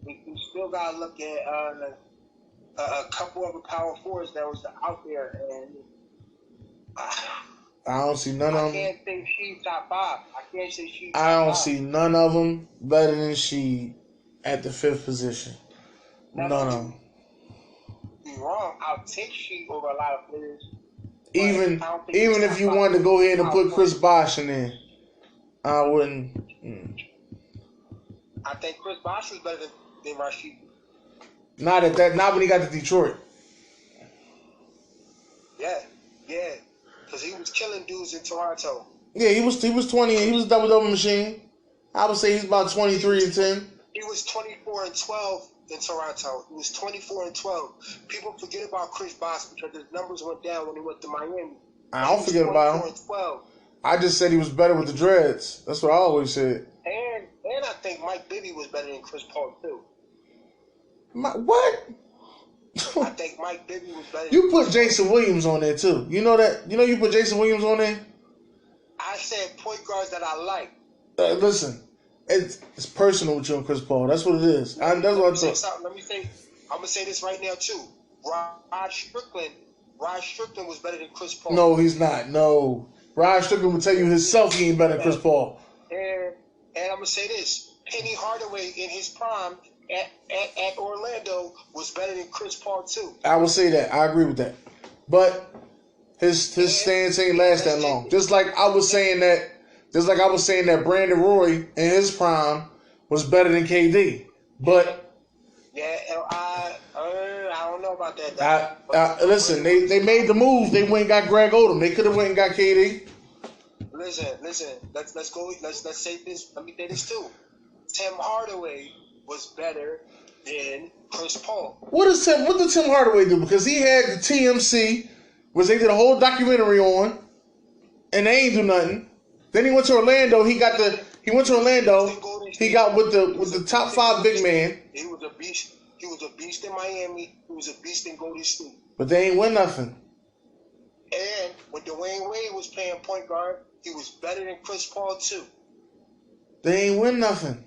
We still gotta look at a couple of the power forwards that was out there, and I don't see none of them. I can't say she top 5. I can't say she. I don't see none of them better than she at the 5th position. None of them. You're wrong. I'll take she over a lot of players. Even if you wanted to go ahead and put Chris Bosh in there, I wouldn't. I think Chris Bosh was better than Rashid. Not when he got to Detroit. Yeah, because he was killing dudes in Toronto. Yeah, he was 20 and he was a double machine. I would say he's about 23 and 10. He was 24 and 12 in Toronto. He was 24 and 12. People forget about Chris Bosh because his numbers went down when he went to Miami. I don't forget about him. 24 and 12. I just said he was better with the dreads. That's what I always said. And I think Mike Bibby was better than Chris Paul too. What? I think Mike Bibby was better. You put Jason Williams on there too. You know that? You put Jason Williams on there? I said point guards that I like. Listen, it's personal with you and Chris Paul. That's what it is. That's what I thought. I'm gonna say this right now too. Rod Strickland was better than Chris Paul. No, he's not. No. Rod Strickland will tell you himself he ain't better than Chris Paul. And I'm gonna say this. Penny Hardaway in his prime at Orlando was better than Chris Paul too. I will say that. I agree with that. But his stance ain't last that long. Just like I was saying that Brandon Roy in his prime was better than KD. But yeah, I don't know about that. Listen, they made the move. They went and got Greg Odom. They could have went and got KD. Listen. Let's go. Let's say this. Let me say this too. Tim Hardaway was better than Chris Paul. What did Tim Hardaway do? Because he had the TMC, which they did a whole documentary on, and they ain't do nothing. Then he went to Orlando. He got with the top 5 big man. He was a beast. He was a beast in Miami. He was a beast in Golden State. But they ain't win nothing. And when Dwayne Wade was playing point guard, he was better than Chris Paul too. They ain't win nothing.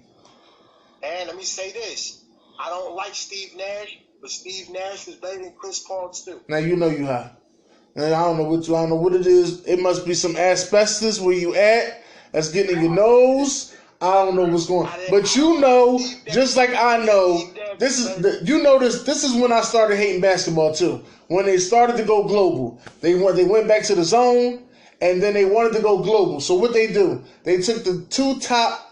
And let me say this. I don't like Steve Nash, but Steve Nash was better than Chris Paul too. Now you know you have. And I don't know what it is. It must be some asbestos where you at. That's getting in your nose. I don't know what's going on. But you know, just like I know, this is when I started hating basketball too. When they started to go global. They went back to the zone and then they wanted to go global. So what they do? They took the 2 top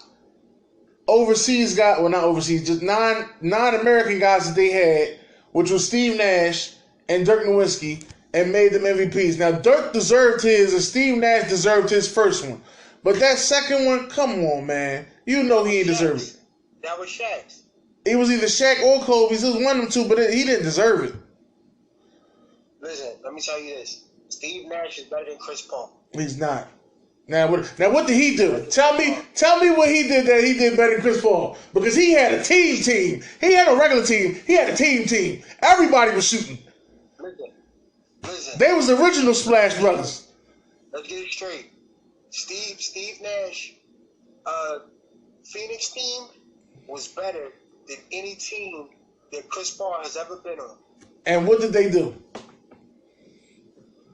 overseas guys, well not overseas, just non-American guys that they had, which was Steve Nash and Dirk Nowitzki, and made them MVPs. Now Dirk deserved his, and Steve Nash deserved his first one. But that second one, come on, man. You know he ain't deserve it. That was Shaq's. It was either Shaq or Kobe's. It was one of them two, but he didn't deserve it. Listen, let me tell you this. Steve Nash is better than Chris Paul. He's not. Now what did he do? Tell me what he did that he did better than Chris Paul. Because he had a team. He had a regular team. He had a team. Everybody was shooting. Listen. They was the original Splash Brothers. Let's get it straight. Steve Nash, Phoenix team was better than any team that Chris Paul has ever been on. And what did they do?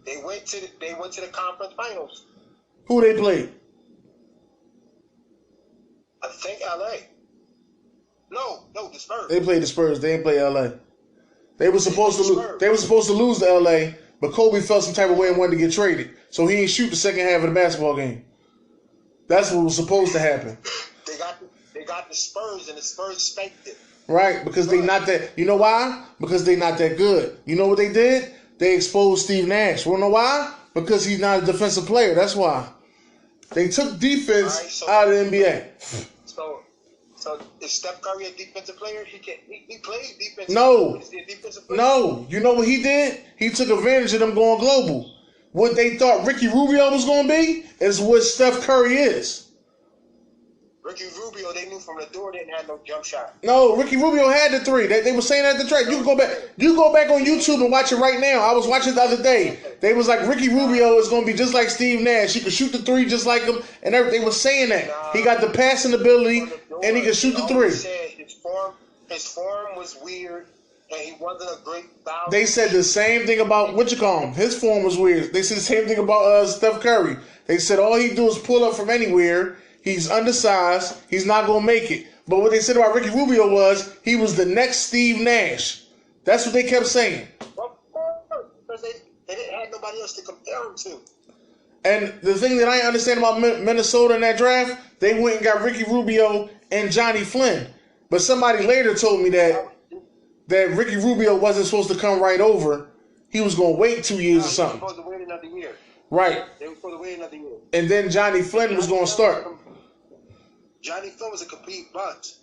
They went to the conference finals. Who they played? I think LA. No, the Spurs. They played the Spurs. They didn't play LA. They were supposed to lose. They were supposed to lose to LA, but Kobe felt some type of way and wanted to get traded, so he didn't shoot the second half of the basketball game. That's what was supposed to happen. They got the Spurs, and the Spurs spanked it. Right, because they not that. You know why? Because they not that good. You know what they did? they exposed Steve Nash. Wanna know why? Because he's not a defensive player. That's why. They took defense out of the NBA. So is Steph Curry a defensive player? He plays defense. No. Is he a defensive player? No. You know what he did? He took advantage of them going global. What they thought Ricky Rubio was going to be is what Steph Curry is. Ricky Rubio, they knew from the door didn't have no jump shot. No, Ricky Rubio had the three. They were saying at the track. You can go back. You go back on YouTube and watch it right now. I was watching it the other day. They was like Ricky Rubio is going to be just like Steve Nash. He could shoot the three just like him, and everything. They were saying that he got the passing ability and he could shoot the three. His form was weird, and he wasn't a great foul. They said the same thing about what you call him. His form was weird. They said the same thing about Steph Curry. They said all he do is pull up from anywhere. He's undersized. He's not going to make it. But what they said about Ricky Rubio was he was the next Steve Nash. That's what they kept saying. Because they didn't have nobody else to compare him to. And the thing that I understand about Minnesota in that draft, they went and got Ricky Rubio and Johnny Flynn. But somebody later told me that Ricky Rubio wasn't supposed to come right over. He was going to wait 2 years or something. He was supposed to wait another year. Right. They were supposed to wait another year. And then Johnny Flynn was going to start. Johnny Flynn was a complete bust.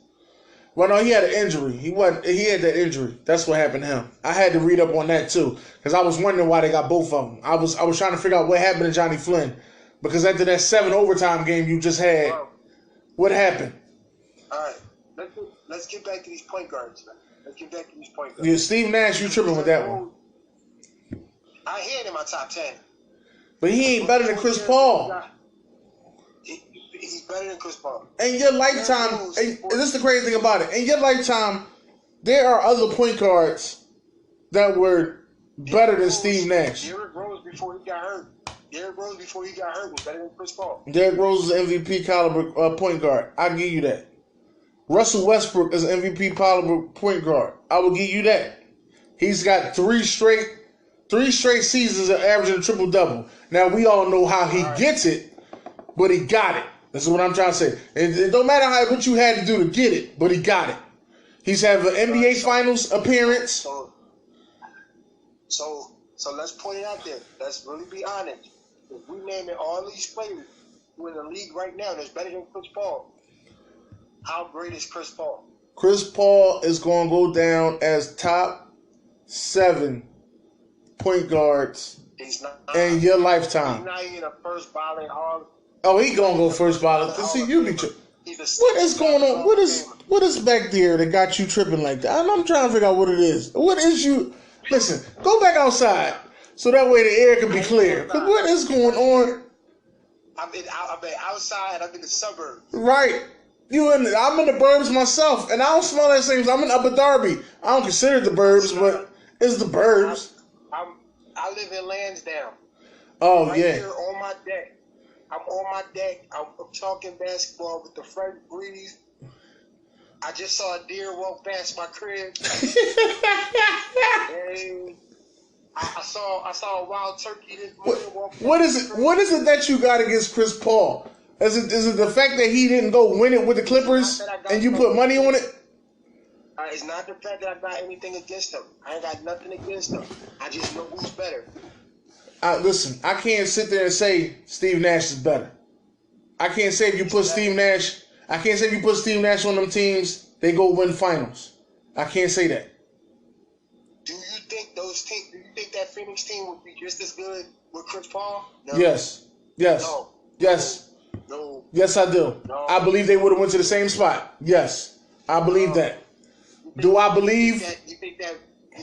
Well, no, he had an injury. He had that injury. That's what happened to him. I had to read up on that too because I was wondering why they got both of them. I was trying to figure out what happened to Johnny Flynn because after that 7 overtime game you just had, what happened? All right, let's get back to these point guards, man. Yeah, Steve Nash, you tripping with that one? I had him in my top 10, but he ain't better than Chris Paul. He's better than Chris Paul. In your lifetime, and this is the crazy thing about it. In your lifetime, there are other point guards that were better than Steve Nash. Derrick Rose before he got hurt was better than Chris Paul. Derrick Rose is an MVP caliber point guard. I'll give you that. Russell Westbrook is an MVP caliber point guard. I will give you that. He's got three straight seasons of averaging a triple-double. Now, we all know how he gets it, but he got it. This is what I'm trying to say. It don't matter what you had to do to get it, but he got it. He's have an NBA Finals appearance. So let's point it out there. Let's really be honest. If we name it all these players who are in the league right now that's better than Chris Paul, how great is Chris Paul? Chris Paul is going to go down as top 7 point guards in your lifetime. He's not even a first ballot Hall. Oh, he gonna go first ballot. See, you be tripping. What is going on? What is back there that got you tripping like that? I'm trying to figure out what it is. What is you? Listen, go back outside so that way the air can be clear. Cause what is going on? I'm outside. I'm in the suburbs. Right. I'm in the burbs myself, and I don't smell that same. I'm in Upper Darby. I don't consider it the burbs, but it's the burbs. I live in Lansdowne. Oh right yeah. Here on my deck. I'm on my deck. I'm talking basketball with the fresh breeze. I just saw a deer walk past my crib. And I saw a wild turkey this morning walk past. What is it that you got against Chris Paul? Is it the fact that he didn't go win it with the Clippers and you put money on it? It's not the fact that I got anything against him. I ain't got nothing against him. I just know who's better. Listen, I can't sit there and say Steve Nash is better. I can't say if you put Steve Nash on them teams, they go win finals. I can't say that. Do you think that Phoenix team would be just as good with Chris Paul? No. Yes. No. Yes. No. Yes, I do. No. I believe they would have went to the same spot. Yes. I believe that. Do I believe? You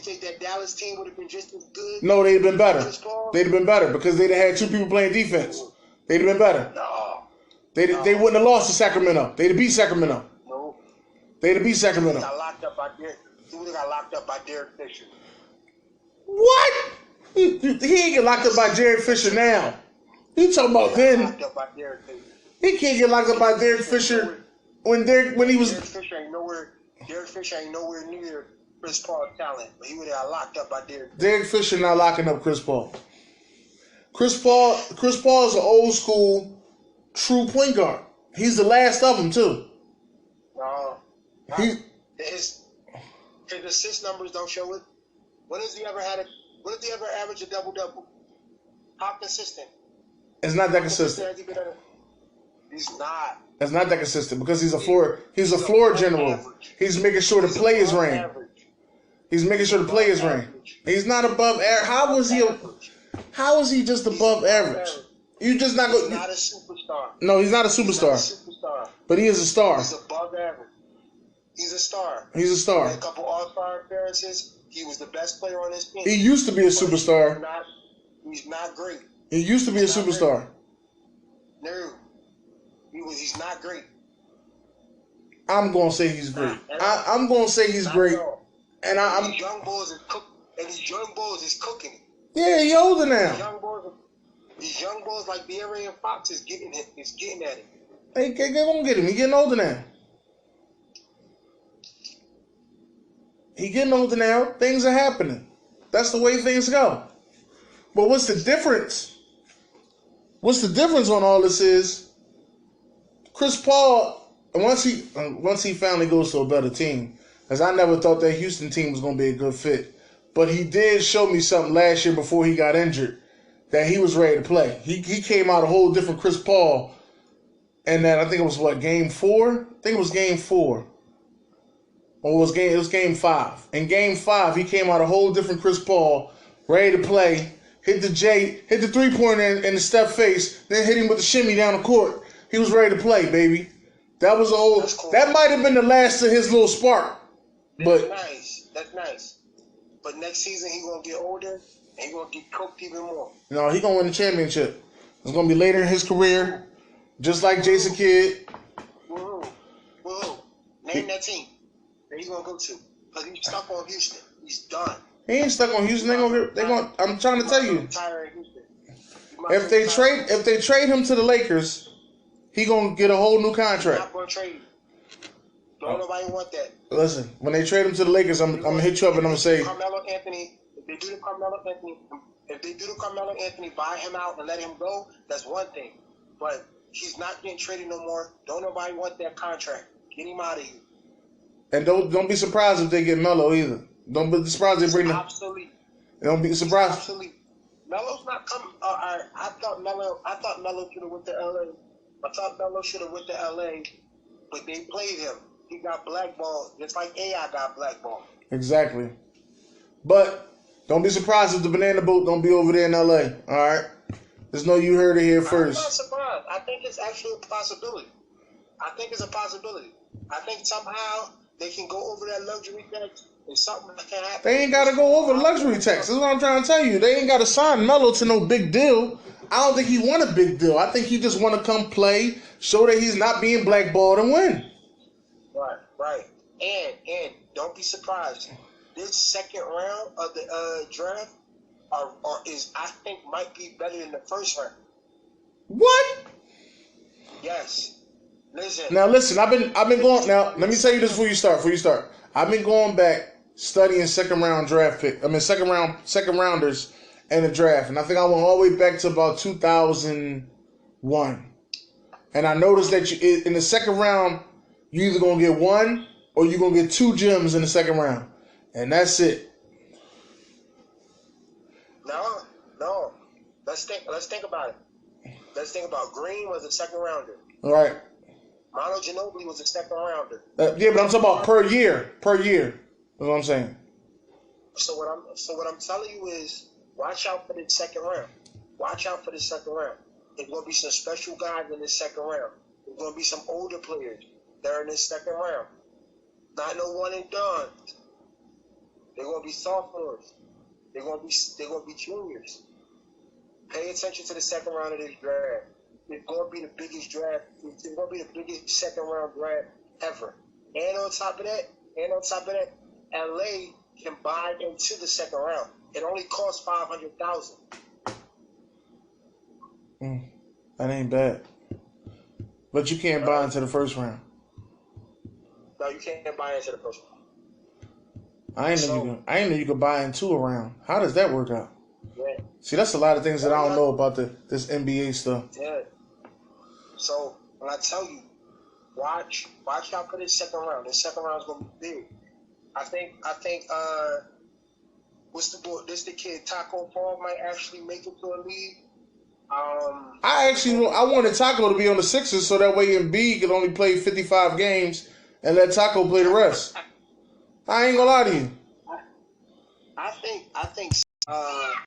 think that Dallas team would have been just as good? No, they'd have been better. They'd have been better because they'd have had 2 people playing defense. They'd have been better. No. They wouldn't have lost to Sacramento. They'd have beat Sacramento. No. They'd have beat Sacramento. He would have got locked up by Derek Fisher. What? He ain't get locked up by Jared Fisher now. You talking about then? Locked up by Derek Fisher. He can't get locked up by Derek Fisher when he was. Derek Fisher ain't nowhere near Chris Paul's talent, but he would have got locked up by Derek Fisher. Derek Fisher not locking up Chris Paul. Chris Paul is an old school true point guard. He's the last of them too. No. His assist numbers don't show it. When has he ever had When did he ever average a double-double? How consistent? It's not that consistent. Has he been He's not. It's not that consistent because he's a floor general. Average. He's making sure to play his ring. Average. He's making sure to play his ring. He's not above average. How is he just above average? You just not He's not a superstar. No, he's not a superstar. But he is a star. He's above average. He's a star. He's a star. He had a couple All-Star appearances. He was the best player on his team. He used to be a superstar. He's not great. He used to be a superstar. No. He's not great. I'm going to say he's great. I'm going to say he's great. And these young boys is cooking it. Yeah, he older now. These young boys like De'Aaron Fox is getting at it. They gonna get him. He getting older now. Things are happening. That's the way things go. But what's the difference? What's the difference on all this is Chris Paul, once he finally goes to a better team, because I never thought that Houston team was going to be a good fit. But he did show me something last year before he got injured that he was ready to play. He came out a whole different Chris Paul. And then I think it was game 4? I think it was game 4. Or it was game 5. In game 5, he came out a whole different Chris Paul, ready to play, hit the 3-pointer in the step face, then hit him with the shimmy down the court. He was ready to play, baby. That was cool. That might have been the last of his little spark. That's nice. But next season he gonna get older and he gonna get cooked even more. No, he gonna win the championship. It's gonna be later in his career, just like Jason Kidd. Whoa. Name that team that he's gonna go to. Because he's stuck on Houston. He's done. He ain't stuck on Houston. I'm trying to tell you. If they trade him to the Lakers, he gonna get a whole new contract. Not gonna trade him. Don't nobody want that. Listen, when they trade him to the Lakers, I'm gonna hit you up and I'm gonna say Carmelo Anthony. If they do the Carmelo Anthony, buy him out and let him go, that's one thing. But he's not getting traded no more. Don't nobody want that contract. Get him out of here. And don't be surprised if they get Melo either. Don't be surprised they bring them. Obsolete. Don't be surprised. Obsolete. Melo's not coming. I thought Melo should have went to LA. But they played him. He got blackballed, just like AI got blackballed. Exactly. But don't be surprised if the banana boat don't be over there in LA. All right. Just know you heard it here first. I'm not surprised. I think it's actually a possibility. I think somehow they can go over that luxury tax and something that can happen. They ain't got to go over the luxury tax. That's what I'm trying to tell you. They ain't got to sign Melo to no big deal. I don't think he want a big deal. I think he just want to come play, show that he's not being blackballed and win. Right. And don't be surprised. This second round of the draft I think might be better than the first round. What? Yes. Listen. Now listen, I've been going now. Let me tell you this before you start. I've been going back studying second rounders in the draft, and I think I went all the way back to about 2001. And I noticed that in the second round, you either gonna get one or you're gonna get 2 gems in the second round, and that's it. No. Let's think about it. Let's think about Green was a second rounder. All right. Manu Ginobili was a second rounder. Yeah, but I'm talking about per year. That's what I'm saying. So what I'm telling you is, watch out for the second round. There's gonna be some special guys in this second round. There's gonna be some older players that are in this second round. Not no one and done. They're gonna be sophomores. They're gonna be juniors. Pay attention to the second round of this draft. It's gonna be the biggest draft. It's gonna be the biggest second round draft ever. And on top of that, LA can buy into the second round. It only costs $500,000. That ain't bad. But you can't buy into the first round. No, you can't buy into the first round. I ain't know you could buy into a round. How does that work out? Yeah. See, that's a lot of things that I don't know about this NBA stuff. Yeah. So when I tell you, watch out for this second round. This second round is gonna be big. I think what's the boy? This the kid Taco Fall might actually make it to a league. I wanted Taco to be on the Sixers so that way Embiid could only play 55 games and let Taco play the rest. I ain't gonna lie to you. I think